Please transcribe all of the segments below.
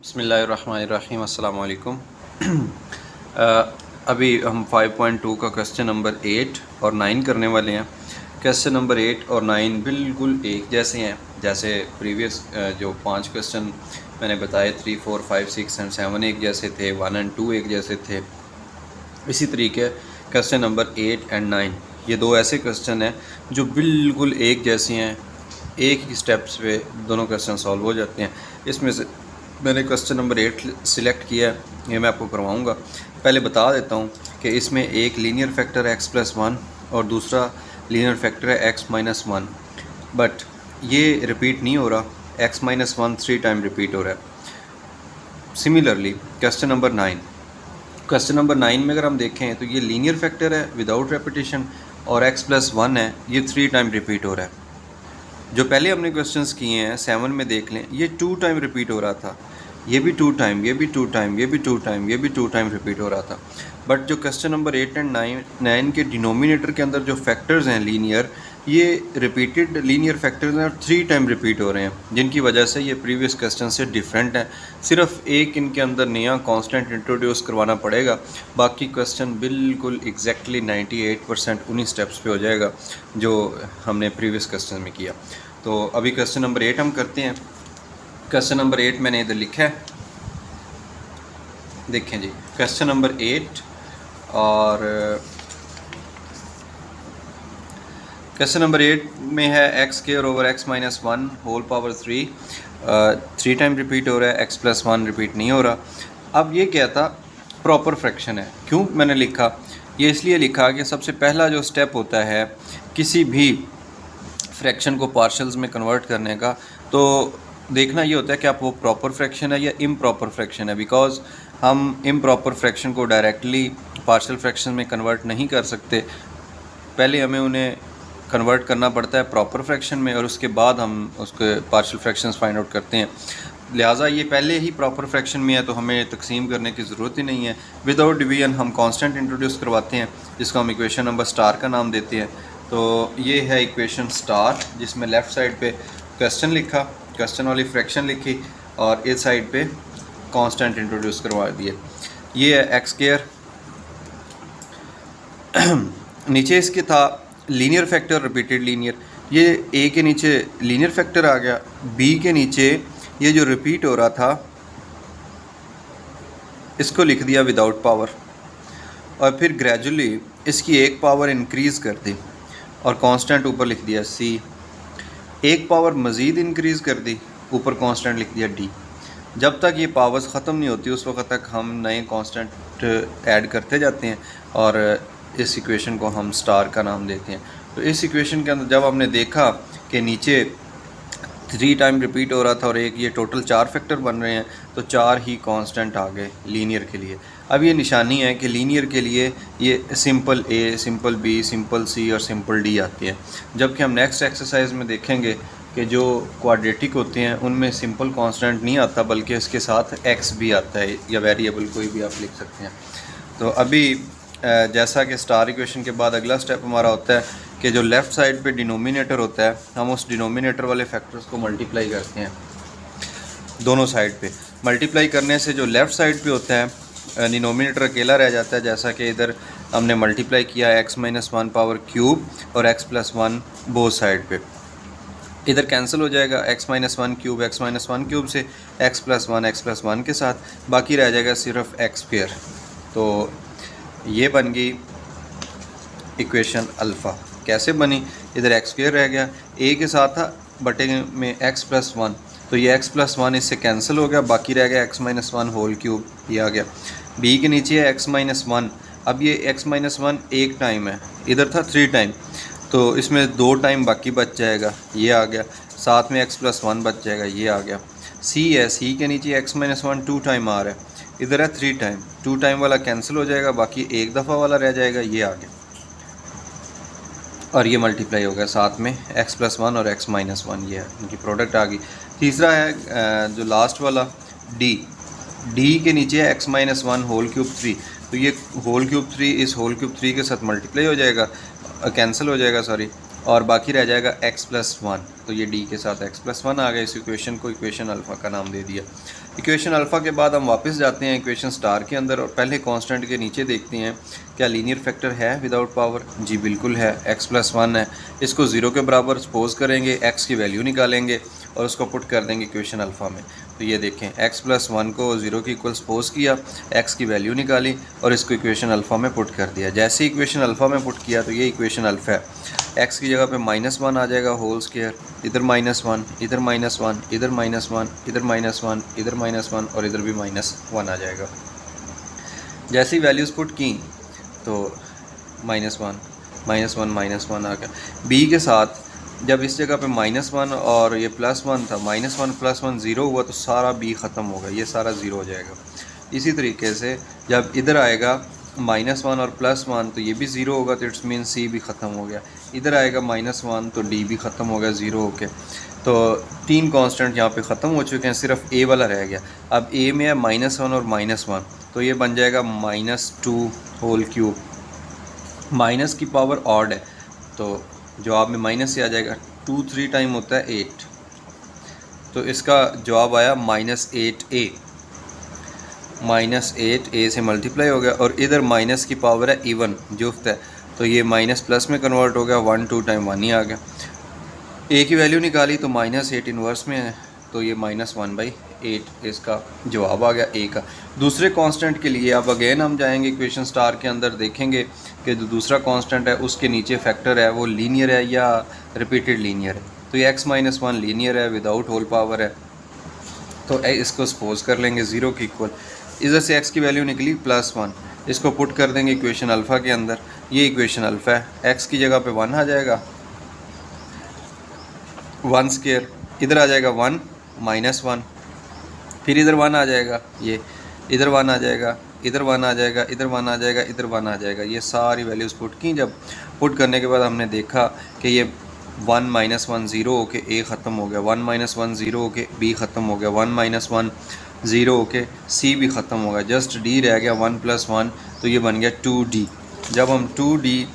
बिस्मिल्लाहिर्रहमानिर्रहीम अस्सलाम वालेकुम। अभी हम 5.2 का क्वेश्चन नंबर 8 और 9 करने वाले हैं। क्वेश्चन नंबर 8 और 9 बिल्कुल एक जैसे हैं, जैसे प्रीवियस जो 5 क्वेश्चन मैंने बताए 3, 4, 5, 6 एंड 7 एक जैसे थे, 1 एंड 2 एक जैसे थे। इसी तरीके क्वेश्चन नंबर 8 एंड 9 ये दो ऐसे क्वेश्चन हैं जो बिल्कुल एक जैसे हैं, एक ही स्टेप्स पे दोनों क्वेश्चन सॉल्व हो जाते हैं। इसमें से मैंने क्वेश्चन नंबर 8 सिलेक्ट किया है, ये मैं आपको करवाऊँगा। पहले बता देता हूँ कि इसमें एक लीनियर फैक्टर है x+1 और दूसरा लीनियर फैक्टर है x-1, बट ये रिपीट नहीं हो रहा, x-1 3 टाइम रिपीट हो रहा है। सिमिलरली क्वेश्चन नंबर 9 में अगर हम देखें तो ये लीनियर फैक्टर है विदाउट रेपिटेशन और x+1 है, ये 3 टाइम रिपीट हो रहा है। जो पहले हमने क्वेश्चंस किए हैं 7 में देख लें, ये 2 टाइम रिपीट हो रहा था, ये भी 2 टाइम, ये भी 2 टाइम, ये भी 2 टाइम, ये भी 2 टाइम रिपीट हो रहा था। बट जो क्वेश्चन नंबर 8 एंड 9 के डिनोमिनेटर के अंदर जो फैक्टर्स हैं लीनियर, ये रिपीटेड लीनियर फैक्टर्स हैं और 3 टाइम रिपीट हो रहे हैं, जिनकी वजह से ये प्रीवियस क्वेश्चन से डिफरेंट है। सिर्फ एक इनके अंदर नया कांस्टेंट इंट्रोड्यूस करवाना पड़ेगा, बाकी क्वेश्चन बिल्कुल एग्जैक्टली 98% उन्हीं स्टेप्स पे हो जाएगा जो हमने प्रीवियस क्वेश्चन में किया। तो अभी क्वेश्चन नंबर 8 हम करते हैं। क्वेश्चन नंबर 8 मैंने इधर लिखा है, देखें जी, क्वेश्चन नंबर 8 और क्वेश्चन नंबर 8 में है x² over x-1 whole power 3 time repeat हो रहा है, x+1 रिपीट नहीं हो रहा। अब ये क्या था, प्रॉपर फ्रैक्शन है। क्यों मैंने लिखा, ये इसलिए लिखा कि सबसे पहला जो स्टेप होता है किसी भी फ्रैक्शन को पार्शल्स में कन्वर्ट करने का, तो देखना ये होता है कि आप वो प्रॉपर फ्रैक्शन है या इम्प्रॉपर फ्रैक्शन है। बिकॉज हम इम्प्रॉपर फ्रैक्शन को डायरेक्टली पार्शल फ्रैक्शन में कन्वर्ट नहीं कर सकते, पहले हमें उन्हें कन्वर्ट करना पड़ता है प्रॉपर फ्रैक्शन में और उसके बाद हम उसके पार्शल फ्रैक्शंस फाइंड आउट करते हैं। लिहाजा ये पहले ही प्रॉपर फ्रैक्शन में है तो हमें तकसीम करने की ज़रूरत ही नहीं है। विदाउट डिवीजन हम कांस्टेंट इंट्रोड्यूस करवाते हैं, जिसको हम इक्वेशन नंबर स्टार का नाम देते हैं। तो ये है इक्वेशन स्टार, जिसमें लेफ़्ट साइड पे क्वेश्चन लिखा, क्वेश्चन वाली फ्रैक्शन लिखी और इस साइड पे कांस्टेंट इंट्रोड्यूस करवा दिए। ये है x², नीचे इसके था लीनियर फैक्टर रिपीटेड लीनियर, ये a के नीचे लीनियर फैक्टर आ गया, b के नीचे ये जो रिपीट हो रहा था इसको लिख दिया विदाउट पावर, और फिर ग्रेजुअली इसकी एक पावर इंक्रीज़ कर दी और कांस्टेंट ऊपर लिख दिया c। एक पावर मज़ीद इंक्रीज़ कर दी, ऊपर कांस्टेंट लिख दिया d। जब तक ये पावर्स ख़त्म नहीं होती उस वक्त तक हम नए कांस्टेंट ऐड करते जाते हैं और इस इक्वेशन को हम स्टार का नाम देते हैं। तो इस इक्वेशन के अंदर जब हमने देखा कि नीचे 3 टाइम रिपीट हो रहा था और एक ये टोटल 4 फैक्टर बन रहे हैं, तो 4 ही कांस्टेंट आ गए लीनियर के लिए। अब ये निशानी है कि लीनियर के लिए ये simple a, simple b, simple c और सिंपल d आती है, जबकि हम नेक्स्ट एक्सरसाइज में देखेंगे कि जो क्वाड्रेटिक होते हैं उनमें सिंपल कांस्टेंट नहीं आता, बल्कि इसके साथ x भी आता है या वेरिएबल कोई भी आप लिख सकते हैं। तो अभी जैसा कि स्टार इक्वेशन के बाद अगला स्टेप हमारा होता है कि जो लेफ़्ट साइड पे डिनोमिनेटर होता है, हम उस डिनोमिनेटर वाले फैक्टर्स को मल्टीप्लाई करते हैं दोनों साइड पे। मल्टीप्लाई करने से जो लेफ़्ट साइड पे होता है डिनोमिनेटर अकेला रह जाता है, जैसा कि इधर हमने मल्टीप्लाई किया x-1 पावर क्यूब और x+1 बोथ साइड पे। इधर कैंसिल हो जाएगा, x-1 क्यूब x-1 क्यूब से x+1 के साथ, बाकी रह जाएगा सिर्फ x²। तो ये बन गई इक्वेशन अल्फ़ा। कैसे बनी, इधर x² रह गया, a के साथ था बटे में x+1, तो ये x+1 इससे कैंसिल हो गया, बाकी रह गया x-1 होल क्यूब, ये आ गया। b के नीचे है x-1, अब ये x-1 एक टाइम है, इधर था 3 टाइम, तो इसमें 2 टाइम बाकी बच जाएगा, ये आ गया, साथ में x+1 बच जाएगा, ये आ गया। c है, c के नीचे x-1 2 टाइम आ रहा है, इधर है 3 टाइम, 2 टाइम वाला कैंसिल हो जाएगा, बाकी एक दफ़ा वाला रह जाएगा, ये आ गया, और ये मल्टीप्लाई हो गया साथ में x+1 और x-1, ये है इनकी प्रोडक्ट आ गई। तीसरा है जो लास्ट वाला d के नीचे है x-1 होल क्यूब 3, तो ये होल क्यूब 3 इस होल क्यूब 3 के साथ मल्टीप्लाई हो जाएगा, कैंसिल हो जाएगा सॉरी, और बाकी रह जाएगा x+1। तो ये d के साथ x+1 आ गया। इस इक्वेशन को इक्वेशन अल्फ़ा का नाम दे दिया। इक्वेशन अल्फ़ा के बाद हम वापस जाते हैं इक्वेशन स्टार के अंदर और पहले कांस्टेंट के नीचे देखते हैं क्या लीनियर फैक्टर है विदाउट पावर। जी बिल्कुल है, x+1 है। इसको 0 के बराबर सपोज करेंगे, x की वैल्यू निकालेंगे और उसको पुट कर देंगे इक्वेशन अल्फ़ा में। तो ये देखें x+1 को 0 के इक्वल सपोज किया, x की वैल्यू निकाली और इसको इक्वेशन अल्फ़ा में पुट कर दिया। जैसे ही इक्वेशन अल्फ़ा में पुट किया तो ये इक्वेशन अल्फ़ा है। x की जगह पे -1 आ जाएगा होल स्क्वायर, इधर -1, इधर -1, इधर -1, इधर -1, इधर -1 और इधर भी -1 आ जाएगा। जैसी वैल्यूज़ पुट की तो -1, -1 आ गया। b के साथ जब इस जगह पे -1 और ये +1 था, -1 +1 0 हुआ तो सारा b ख़त्म होगा, ये सारा 0 हो जाएगा। इसी तरीके से जब इधर आएगा -1 और +1 तो ये भी 0 होगा, तो इट्स मीन c भी ख़त्म हो गया। इधर आएगा -1 तो d भी ख़त्म हो गया 0 होके। तो 3 कांस्टेंट यहाँ पे ख़त्म हो चुके हैं, सिर्फ a वाला रह गया। अब a में है -1 और -1 तो ये बन जाएगा -2 होल क्यूब। माइनस की पावर ऑड है तो जवाब में माइनस से आ जाएगा। 2 3 टाइम होता है 8, तो इसका जवाब आया -8a। -8a से मल्टीप्लाई हो गया और इधर माइनस की पावर है इवन जुफ्त है, तो ये माइनस प्लस में कन्वर्ट हो गया। 1 2 टाइम 1 ही आ गया। a की वैल्यू निकाली तो -8 इन्वर्स में है, तो ये -1/8 इसका जवाब आ गया a का। दूसरे कांस्टेंट के लिए अब अगेन हम जाएंगे इक्वेशन स्टार के अंदर, देखेंगे कि जो दूसरा कांस्टेंट है उसके नीचे फैक्टर है वो लीनियर है या रिपीटेड लीनियर है। तो ये x-1 लीनियर है विदाउट होल पावर है, तो इसको सपोज कर लेंगे 0 के इक्वल। इधर से x की वैल्यू निकली +1, इसको पुट कर देंगे इक्वेशन अल्फ़ा के अंदर। ये इक्वेशन अल्फ़ा है, x की जगह पे 1 आ जाएगा, 1 स्क्वायर, इधर आ जाएगा 1 -1, फिर इधर 1 आ जाएगा, ये इधर 1 आ जाएगा, इधर 1 आ जाएगा, इधर 1 आ जाएगा, इधर 1 आ जाएगा। ये सारी वैल्यूज़ पुट की। जब पुट करने के बाद हमने देखा कि ये 1 -1 0 होके a ख़त्म हो गया, 1 -1 0 होके b ख़त्म हो गया, 1 -1 0 होके c भी ख़त्म हो गया, जस्ट d रह गया 1 + 1, तो ये बन गया 2d। जब हम 2d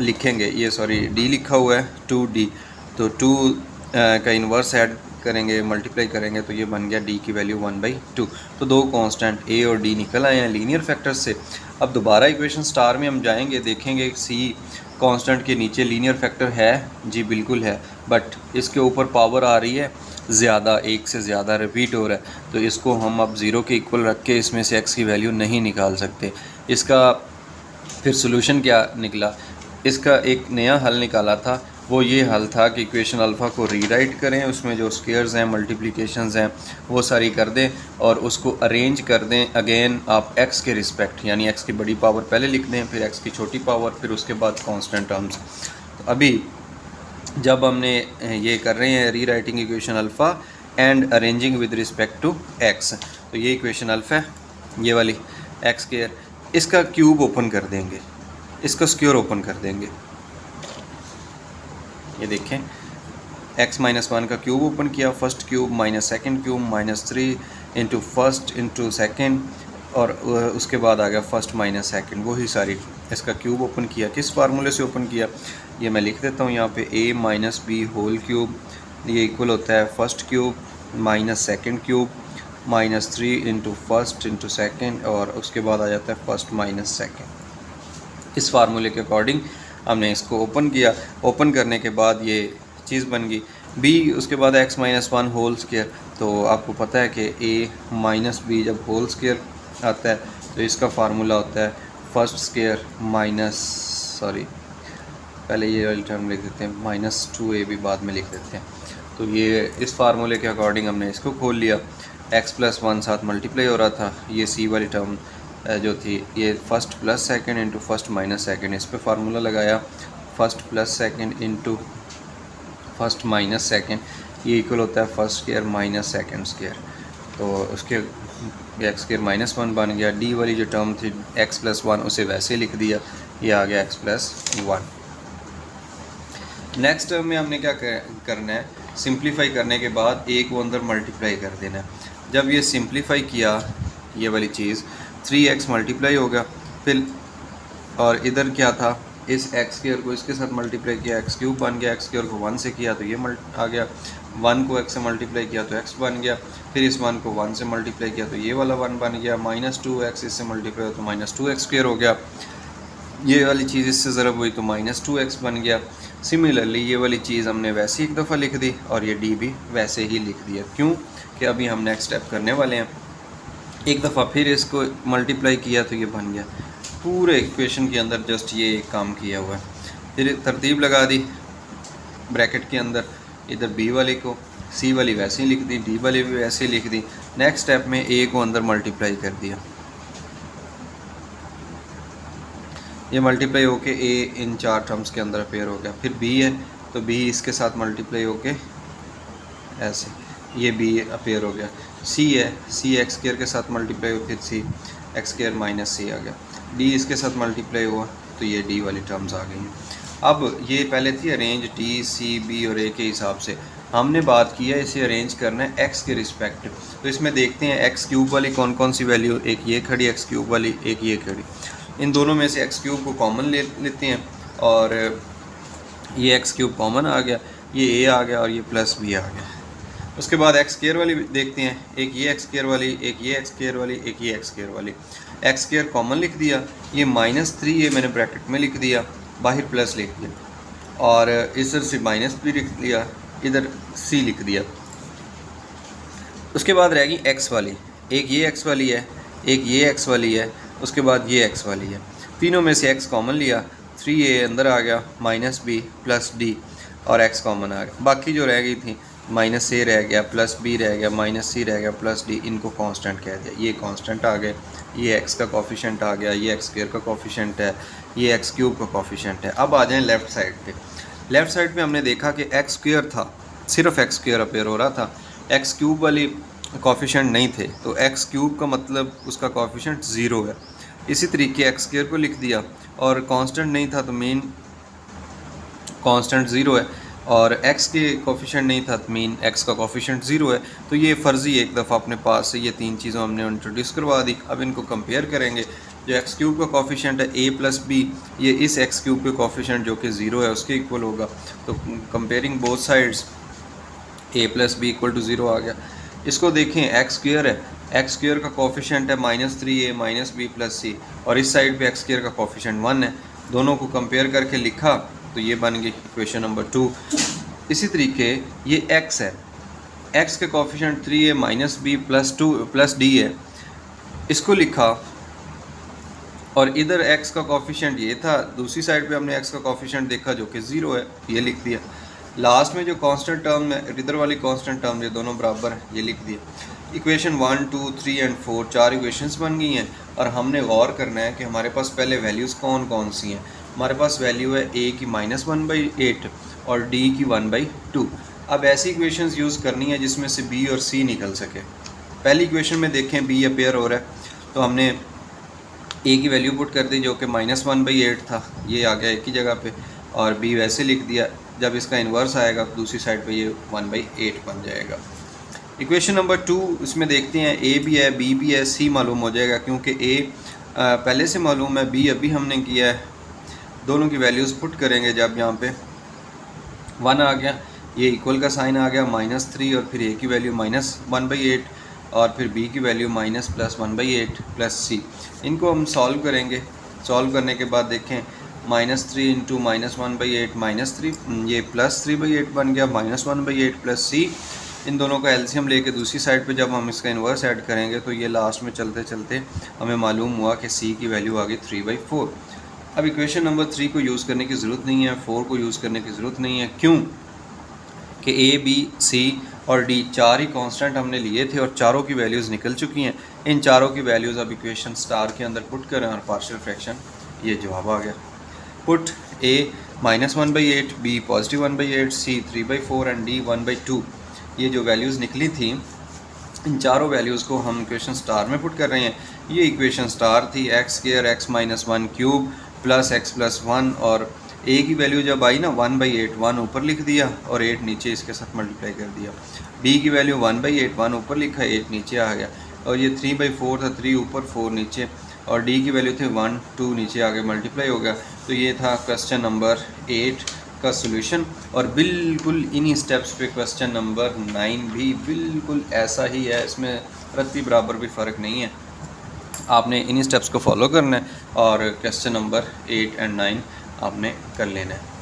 लिखेंगे, ये सॉरी d लिखा हुआ है 2d, तो 2 का इन्वर्स ऐड करेंगे, मल्टीप्लाई करेंगे तो ये बन गया d की वैल्यू 1/2। तो दो कांस्टेंट a और d निकल आए हैं लीनियर फैक्टर से। अब दोबारा इक्वेशन स्टार में हम जाएंगे, देखेंगे c कांस्टेंट के नीचे लीनियर फैक्टर है। जी बिल्कुल है, बट इसके ऊपर पावर आ रही है ज़्यादा, एक से ज़्यादा रिपीट हो रहा है, तो इसको हम अब 0 के इक्वल रख के इसमें से x की वैल्यू नहीं निकाल सकते। इसका फिर सोल्यूशन क्या निकला, इसका एक नया हल निकाला था। वो ये हल था कि इक्वेशन अल्फ़ा को रीराइट करें, उसमें जो स्क्वायर्स हैं, मल्टीप्लिकेशंस हैं, वो सारी कर दें और उसको अरेंज कर दें अगेन आप x के रिस्पेक्ट, यानी x की बड़ी पावर पहले लिख दें, फिर x की छोटी पावर, फिर उसके बाद कांस्टेंट टर्म्स। तो अभी जब हमने ये कर रहे हैं rewriting equation alpha and arranging with respect to x, तो ये इक्वेशन अल्फ़ा है, ये वाली x स्क्वायर, इसका क्यूब ओपन कर देंगे, इसका स्क्वायर ओपन कर देंगे। ये देखें x-1 का क्यूब ओपन किया, first cube minus second cube -3 into first into second, और उसके बाद आ गया फर्स्ट माइनस सेकंड, वही सारी इसका क्यूब ओपन किया। किस फार्मूले से ओपन किया ये मैं लिख देता हूँ यहाँ पे, a - b होल क्यूब, ये इक्वल होता है first cube minus second cube -3 into first into second, और उसके बाद आ जाता है फर्स्ट माइनस सेकंड। इस फार्मूले के अकॉर्डिंग हमने इसको ओपन किया। ओपन करने के बाद ये चीज़ बन गई b, उसके बाद x-1 होल स्क्वायर। तो आपको पता है कि a - b जब होल स्क्वायर आता है तो इसका फार्मूला होता है फर्स्ट स्क्वायर पहले ये वाली टर्म लिख देते हैं, -2ab बाद में लिख देते हैं। तो ये इस फार्मूले के अकॉर्डिंग हमने इसको खोल लिया। x+1 साथ मल्टीप्लाई हो रहा था, ये c वाली टर्म जो थी ये first plus second into first minus second, इस पे फार्मूला लगाया, first plus second into first minus second, ये इक्वल होता है first square minus second square. तो उसके x² -1 बन गया। d वाली जो टर्म थी x+1 उसे वैसे लिख दिया, ये आ गया x+1। नेक्स्ट टर्म में हमने क्या करना है, सिंप्लीफाई करने के बाद एक को अंदर मल्टीप्लाई कर देना है। जब ये सिंप्लीफाई किया ये वाली चीज़ 3x मल्टीप्लाई होगा, फिर और इधर क्या था इस एक्स स्क्वायर को इसके साथ मल्टीप्लाई किया एक्स क्यूब बन गया, एक्स स्क्वायर को 1 से किया तो ये आ गया, 1 को एक्स से मल्टीप्लाई किया तो एक्स बन गया, फिर इस 1 को 1 से मल्टीप्लाई किया तो ये वाला 1 बन गया, -2x इससे मल्टीप्लाई हो तो -2x स्क्वायर हो गया, ये वाली चीज़ इससे ज़रब हुई तो -2x बन गया। सिमिलरली ये वाली चीज़ हमने वैसे ही एक दफ़ा लिख दी और ये डी भी वैसे ही लिख दिया। क्यों कि अभी हम नेक्स्ट स्टेप करने वाले हैं। एक दफ़ा फिर इसको मल्टीप्लाई किया तो ये बन गया। पूरे इक्वेशन के अंदर जस्ट ये एक काम किया हुआ है। फिर तरतीब लगा दी ब्रैकेट के अंदर, इधर बी वाली को सी वाली वैसे ही लिख दी, डी वाली भी वैसे ही लिख दी। नेक्स्ट स्टेप में ए को अंदर मल्टीप्लाई कर दिया, ये मल्टीप्लाई होके ए इन 4 टर्म्स के अंदर अपेयर हो गया। फिर बी है तो बी इसके साथ मल्टीप्लाई होके ऐसे ये बी अपेयर हो गया। सी है, सी एक्स स्क्वायर के साथ मल्टीप्लाई हो फिर सी एक्स स्क्वायर माइनस सी आ गया। डी इसके साथ मल्टीप्लाई हुआ तो ये डी वाली टर्म्स आ गई हैं। अब ये पहले थी अरेंज डी सी बी और ए के हिसाब से, हमने बात किया इसे अरेंज करना है एक्स के रिस्पेक्ट। तो इसमें देखते हैं एक्स क्यूब वाली कौन कौन सी वैल्यू, एक ये खड़ी एक्स क्यूब वाली, एक ये खड़ी। इन दोनों में से एक्स क्यूब को कॉमन ले लेते हैं और ये एक्स क्यूब कॉमन आ गया, ये ए आ गया और ये प्लस बी आ गया। उसके बाद एक्स स्क्वायर वाली देखते हैं, एक ये एक्स स्क्वायर वाली, एक ये एक्स स्क्वायर वाली, एक ये एक्स स्क्वायर वाली। एक्स स्क्वायर कॉमन लिख दिया, ये -3 ये मैंने ब्रैकेट में लिख दिया, बाहर प्लस लिख दिया और इधर से माइनस भी लिख दिया, इधर सी लिख दिया। उसके बाद रहेगी एक्स वाली, एक ये एक्स वाली है, एक ये एक्स वाली है, उसके बाद ये एक्स वाली है। तीनों में से एक्स कॉमन लिया, 3a अंदर आ गया, -b प्लस डी और एक्स कॉमन आ गया। बाकी जो रह गई थी -a रह गया, +b रह गया, -c रह गया, +d, इनको कांस्टेंट कह दिया। ये कांस्टेंट आ गए, ये x का कोफिशिएंट आ गया, ये एक्स स्क्वायर का कोफिशिएंट है, ये एक्स क्यूब का कोफिशिएंट है। अब आ जाएं लेफ़्ट साइड पे। लेफ़्ट साइड पे हमने देखा कि एक्स स्क्वायर था, सिर्फ एक्स स्क्वायर अपेयर हो रहा था, एक्स क्यूब वाली कोफिशिएंट नहीं थे, तो एक्स क्यूब का मतलब उसका कोफिशिएंट 0 है। इसी तरीके एक्स स्क्वायर को लिख दिया और कांस्टेंट नहीं था तो मेन कांस्टेंट 0 है और x के कोफिशिएंट नहीं था तो मीन x का कोफिशिएंट 0 है। तो ये फ़र्ज़ी एक दफ़ा अपने पास से ये 3 चीज़ों हमने इंट्रोड्यूस करवा दी। अब इनको कंपेयर करेंगे, जो एक्स क्यूब का कोफिशिएंट है a + b, ये इस एक्स क्यूब के कोफिशिएंट जो कि 0 है उसके इक्वल होगा। तो comparing both sides a + b = 0 आ गया। इसको देखें एक्स स्क्वायर है, एक्स स्क्वायर का कोफिशिएंट है -3a - b + c और इस साइड पे एक्स स्क्वायर का कोफिशिएंट 1 है। दोनों को कंपेयर करके लिखा तो ये बन गई इक्वेशन नंबर 2। इसी तरीके ये x है, x के कोफिशिएंट 3a - b + 2 + d है, इसको लिखा और इधर x का कोफिशिएंट ये था, दूसरी साइड पे हमने x का कोफिशिएंट देखा जो कि 0 है, ये लिख दिया। लास्ट में जो कांस्टेंट टर्म है, इधर वाली कांस्टेंट टर्म, ये दोनों बराबर है, ये लिख दिया। इक्वेशन 1, 2, 3 एंड 4 4 इक्वेशंस बन गई हैं और हमने गौर करना है कि हमारे पास पहले वैल्यूज़ कौन कौन सी हैं। हमारे पास वैल्यू है a की -1/8 और d की 1/2। अब ऐसी इक्वेशंस यूज़ करनी है जिसमें से b और c निकल सके। पहली इक्वेशन में देखें b अपेयर हो रहा है, तो हमने a की वैल्यू पुट कर दी जो कि -1/8 था, ये आ गया एक ही जगह पे, और b वैसे लिख दिया। जब इसका इन्वर्स आएगा तो दूसरी साइड पे ये 1/8 बन जाएगा। इक्वेशन नंबर 2 इसमें देखते हैं, a भी है, b भी है, c मालूम हो जाएगा क्योंकि a पहले से मालूम है, b अभी हमने किया है। दोनों की वैल्यूज़ पुट करेंगे, जब यहाँ पे 1 आ गया, ये इक्वल का साइन आ गया, -3 और फिर a की वैल्यू -1/8 और फिर b की वैल्यू -+1/8 + c। इनको हम सॉल्व करेंगे। सॉल्व करने के बाद देखें, -3 × -1/8 -3, ये +3/8 बन गया, -1/8 + c। इन दोनों का एलसीएम लेके दूसरी साइड पे जब हम इसका इन्वर्स ऐड करेंगे तो ये लास्ट में चलते चलते हमें मालूम हुआ कि c की वैल्यू आ गई 3/4। अब इक्वेशन नंबर 3 को यूज़ करने की ज़रूरत नहीं है, 4 को यूज़ करने की ज़रूरत नहीं है। क्यों कि a, b, c और d 4 ही कांस्टेंट हमने लिए थे और चारों की वैल्यूज़ निकल चुकी हैं। इन चारों की वैल्यूज़ अब इक्वेशन स्टार के अंदर पुट करें और पार्शियल फ्रैक्शन, ये जवाब आ गया। Put a -1/8, b +1/8, c 3/4 and d 1/2। ये जो वैल्यूज़ निकली थी, इन चारों वैल्यूज़ को हम इक्वेशन स्टार में पुट कर रहे हैं। ये इक्वेशन स्टार थी x² x - 1³ + x + 1 और a की वैल्यू जब आई ना 1/8, 1 ऊपर लिख दिया और 8 नीचे इसके साथ मल्टीप्लाई कर दिया। b की वैल्यू 1/8, 1 ऊपर लिखा, 8 नीचे आ गया और ये 3/4 था, 3 ऊपर 4 नीचे। और डी की वैल्यू थी 1 2, नीचे आगे मल्टीप्लाई हो गया। तो ये था क्वेश्चन नंबर 8 का सोल्यूशन। और बिल्कुल इन्हीं स्टेप्स पे क्वेश्चन नंबर 9 भी बिल्कुल ऐसा ही है, इसमें रत्ती बराबर भी फ़र्क नहीं है। आपने इन्हीं स्टेप्स को फॉलो करना है और क्वेश्चन नंबर 8 एंड 9 आपने कर लेना है।